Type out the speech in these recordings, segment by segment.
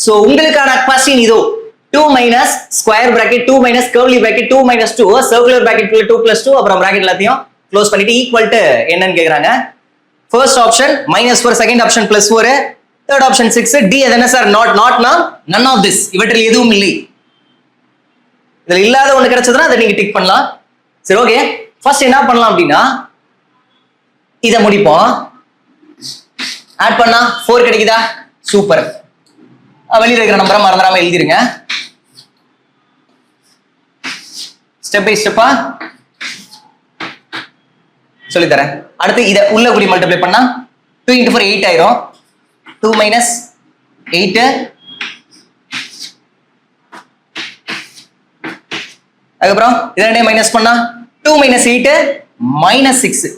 So உங்களுக்கான question இதோ 2 minus square bracket 2 minus curly bracket 2 minus 2 circular bracket குள்ள 2 plus 2 அப்புறம் bracket எல்லாத்தையும் க்ளோஸ் பண்ணிட்டு ஈக்குவல் டு என்னன்னு கேக்குறாங்க. First option -4, second option +4, third option 6. D அது என்ன சார்? நாட்னா none of this, இவற்றில் எதுவும் இல்லை. இதுல இல்லாத ஒண்ணு கிடைச்சதுன்னா அதை நீங்க டிக் பண்ணலாம். சரி, ஓகே. ஃபர்ஸ்ட் என்ன பண்ணலாம் அப்படின்னா இத முடிப்போம். ஆட் பண்ணா 4 கிடைக்குதா? சூப்பர். வெளியில இருக்கிற நம்பரை மறந்துடாம எழுதிருங்க. ஸ்டெப் பை ஸ்டெப்பா சொல்லி தரேன். அடுத்து இத உள்ள கூடி மல்டிப்ளை பண்ணா 2 into 4 8 ஆயிரும். 2 minus 8 அதுக்கப்புறம் இத ரெண்டையும் மைனஸ் பண்ணா 2 minus 8 minus 6.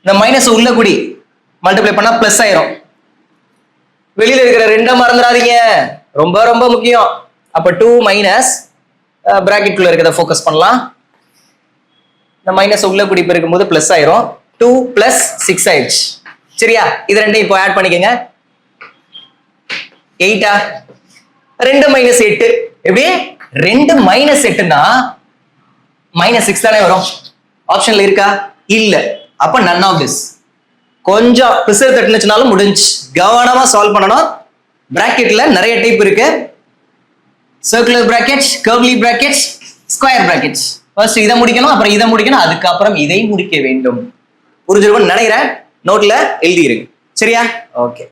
இந்த மைனஸ் உள்ள கூடி மல்டிப்ளை பண்ணா பிளஸ் ஆயிரும். வெளியில இருக்கிற ரெண்ட மறந்துடாதீங்க, ரொம்ப ரொம்ப முக்கியம். அப்ப 2 மைனஸ் பிராக்கெட் குள்ள இருக்கிறத ஃபோக்கஸ் பண்ணலாம். இந்த மைனஸ் உள்ள கூடி பெருக்கும்போது பிளஸ் ஆயிரும். 2 plus 6 ஆயிடுச்சு. சரியா? இது ரெண்டையும் இப்போ ஆட் பண்ணிக்கங்க. 8 2 minus 8 எப்படி? 2 minus 8னா -6 தானே வரும். ஆப்ஷன்ல இருக்கா? இல்ல. அப்ப none of this. கொஞ்சம் பிசர் தட்டுனுச்சுனாலும் முடிஞ்சு. கவனமா சால்வ் பண்ணணும். பிராக்கெட்ல நிறைய டைப் இருக்கு. Circular bracket, curly bracket, square bracket. First இதை முடிக்கணும், அப்புறம் இதை முடிக்கணும், அதுக்கப்புறம் இதை முடிக்க வேண்டும். புரிஞ்சிருக்கும்னு நினைக்கிறேன். நோட்ல எழுதிருங்க. சரியா? ஓகே.